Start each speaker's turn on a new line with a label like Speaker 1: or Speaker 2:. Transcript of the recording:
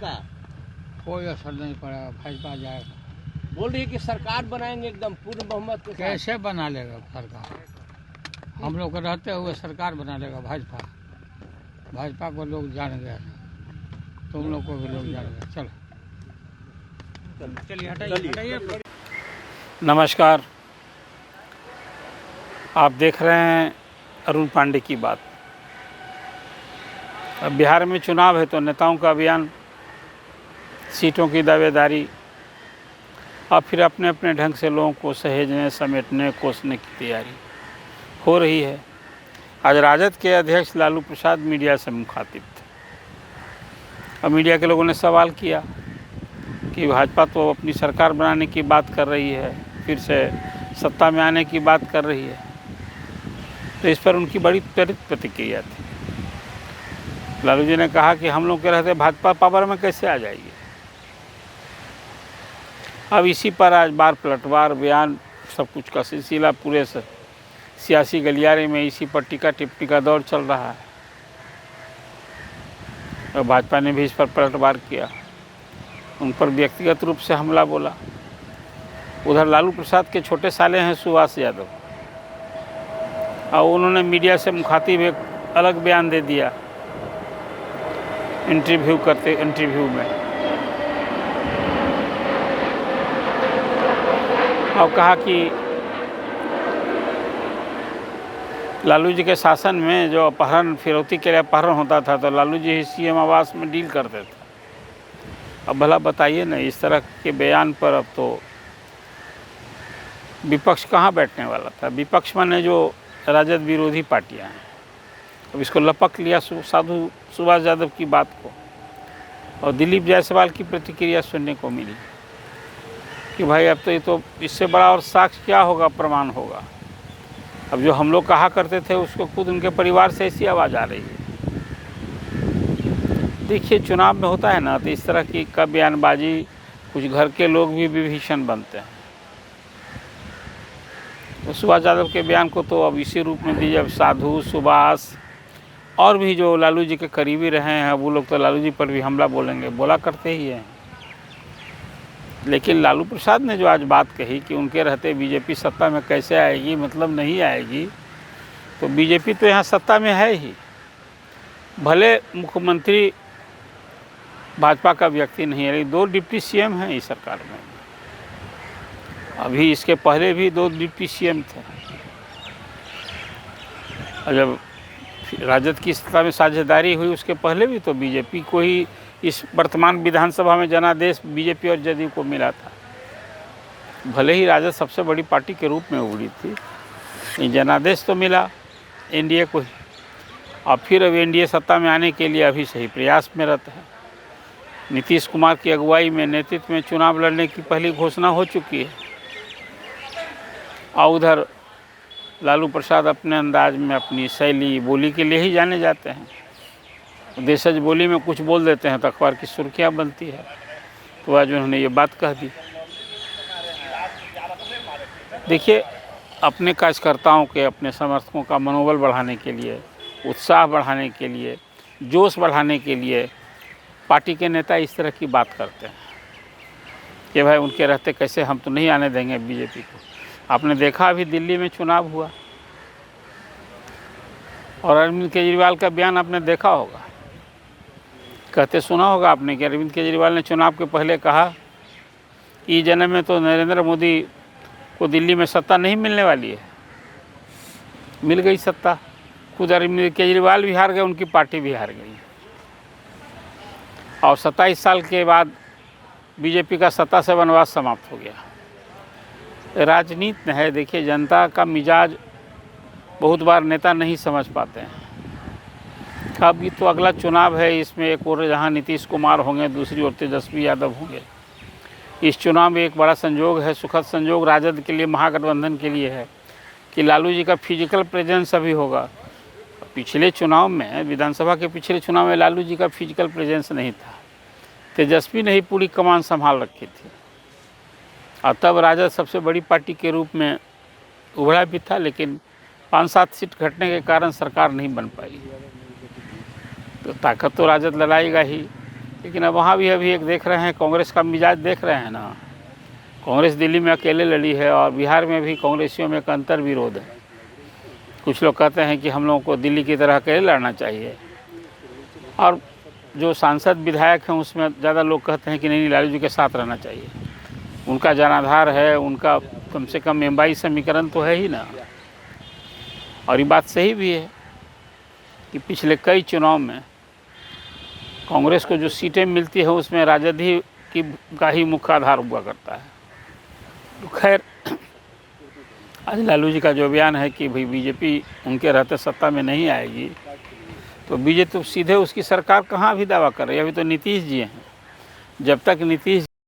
Speaker 1: इसका?
Speaker 2: कोई असर नहीं पड़ेगा, भाजपा जाएगा।
Speaker 1: बोल रही है कि सरकार बनाएंगे एकदम पूर्ण बहुमत के साथ।
Speaker 2: कैसे बना लेगा सरकार? हम लोग के रहते हुए सरकार बना लेगा भाजपा? भाजपा को लोग जान गए, तुम लोग को भी लोग जान गए। चलो चलिए हटाइए।
Speaker 3: नमस्कार, आप देख रहे हैं अरुण पांडे की बात। अब बिहार में चुनाव है तो नेताओं का अभियान, सीटों की दावेदारी और फिर अपने अपने ढंग से लोगों को सहेजने, समेटने, कोसने की तैयारी हो रही है। आज राजद के अध्यक्ष लालू प्रसाद मीडिया से मुखातिब थे और मीडिया के लोगों ने सवाल किया कि भाजपा तो अपनी सरकार बनाने की बात कर रही है, फिर से सत्ता में आने की बात कर रही है। तो इस पर उनकी बड़ी त्वरित प्रतिक्रिया थी। लालू जी ने कहा कि हम लोग के रहते भाजपा पावर में कैसे आ जाएगी। अब इसी पर आज बार पलटवार बयान, सब कुछ का सिलसिला पूरे सियासी गलियारे में इसी पर टीका टिप्पणी का दौर चल रहा है और भाजपा ने भी इस पर पलटवार किया, उन पर व्यक्तिगत रूप से हमला बोला। उधर लालू प्रसाद के छोटे साले हैं सुभाष यादव, और उन्होंने मीडिया से मुखातिब एक अलग बयान दे दिया इंटरव्यू में, और कहा कि लालू जी के शासन में जो अपहरण, फिरौती के लिए अपहरण होता था तो लालू जी ही सीएम आवास में डील करते थे। अब भला बताइए ना, इस तरह के बयान पर अब तो विपक्ष कहाँ बैठने वाला था। विपक्ष माने जो राजद विरोधी पार्टियां हैं, अब इसको लपक लिया साधु सुभाष यादव की बात को, और दिलीप जायसवाल की प्रतिक्रिया सुनने को मिली कि भाई अब तो ये तो इससे बड़ा और साक्ष्य क्या होगा, प्रमाण होगा। अब जो हम लोग कहा करते थे उसको खुद उनके परिवार से ऐसी आवाज़ आ रही है। देखिए, चुनाव में होता है ना, तो इस तरह की का बयानबाजी कुछ घर के लोग भी विभीषण बनते हैं। तो सुभाष यादव के बयान को तो अब इसी रूप में दीजिए। अब साधु, सुभाष और भी जो लालू जी के करीबी रहे हैं, वो लोग तो लालू जी पर भी हमला बोलेंगे, बोला करते ही हैं। लेकिन लालू प्रसाद ने जो आज बात कही कि उनके रहते बीजेपी सत्ता में कैसे आएगी, मतलब नहीं आएगी, तो बीजेपी तो यहाँ सत्ता में है ही। भले मुख्यमंत्री भाजपा का व्यक्ति नहीं है, लेकिन 2 डिप्टी सीएम हैं इस सरकार में। अभी इसके पहले भी 2 डिप्टी सीएम थे, और जब राजद की सत्ता में साझेदारी हुई उसके पहले भी तो बीजेपी को ही इस वर्तमान विधानसभा में जनादेश बीजेपी और जदयू को मिला था। भले ही राजद सबसे बड़ी पार्टी के रूप में उभरी थी, जनादेश तो मिला एनडीए को ही। और फिर अब एनडीए सत्ता में आने के लिए अभी सही प्रयास में रहता है। नीतीश कुमार की अगुवाई में, नेतृत्व में चुनाव लड़ने की पहली घोषणा हो चुकी है, और उधर लालू प्रसाद अपने अंदाज में, अपनी शैली, बोली के लिए ही जाने जाते हैं। देशज बोली में कुछ बोल देते हैं तो अखबार की सुर्खियाँ बनती है। तो आज उन्होंने ये बात कह दी। देखिए, अपने कार्यकर्ताओं के, अपने समर्थकों का मनोबल बढ़ाने के लिए, उत्साह बढ़ाने के लिए, जोश बढ़ाने के लिए पार्टी के नेता इस तरह की बात करते हैं कि भाई उनके रहते कैसे हम तो नहीं आने देंगे बीजेपी को। आपने देखा अभी दिल्ली में चुनाव हुआ, और अरविंद केजरीवाल का बयान आपने देखा होगा, कहते सुना होगा आपने कि अरविंद केजरीवाल ने चुनाव के पहले कहा कि जन्म में तो नरेंद्र मोदी को दिल्ली में सत्ता नहीं मिलने वाली है। मिल गई सत्ता, खुद अरविंद केजरीवाल भी हार गए, उनकी पार्टी भी हार गई, और 27 साल के बाद बीजेपी का सत्ता से वनवास समाप्त हो गया। राजनीति है, देखिए जनता का मिजाज बहुत बार नेता नहीं समझ पाते हैं। अब ये तो अगला चुनाव है, इसमें एक और जहाँ नीतीश कुमार होंगे, दूसरी ओर तेजस्वी यादव होंगे। इस चुनाव में एक बड़ा संयोग है, सुखद संयोग राजद के लिए, महागठबंधन के लिए है कि लालू जी का फिजिकल प्रेजेंस अभी होगा। पिछले चुनाव में, विधानसभा के पिछले चुनाव में लालू जी का फिजिकल प्रेजेंस नहीं था, तेजस्वी ने ही पूरी कमान संभाल रखी थी, और तब राजद सबसे बड़ी पार्टी के रूप में उभरा भी था, लेकिन 5-7 सीट घटने के कारण सरकार नहीं बन पाई। तो ताकत तो राजद लड़ाएगा ही, लेकिन अब वहाँ भी अभी एक देख रहे हैं, कांग्रेस का मिजाज देख रहे हैं ना। कांग्रेस दिल्ली में अकेले लड़ी है और बिहार में भी कांग्रेसियों में एक अंतर विरोध है। कुछ लोग कहते हैं कि हम लोगों को दिल्ली की तरह अकेले लड़ना चाहिए, और जो सांसद विधायक हैं उसमें ज़्यादा लोग कहते हैं कि नहीं, लालू जी के साथ रहना चाहिए। उनका जनाधार है, उनका कम से कम एमवाई समीकरण तो है ही ना। और ये बात सही भी है कि पिछले कई चुनाव में कांग्रेस को जो सीटें मिलती है उसमें राजद ही का ही मुख्य आधार हुआ करता है। तो खैर, आज लालू जी का जो बयान है कि भाई बीजेपी उनके रहते सत्ता में नहीं आएगी, तो बीजेपी तो सीधे उसकी सरकार कहाँ भी दावा कर रही है। अभी तो नीतीश जी हैं, जब तक नीतीश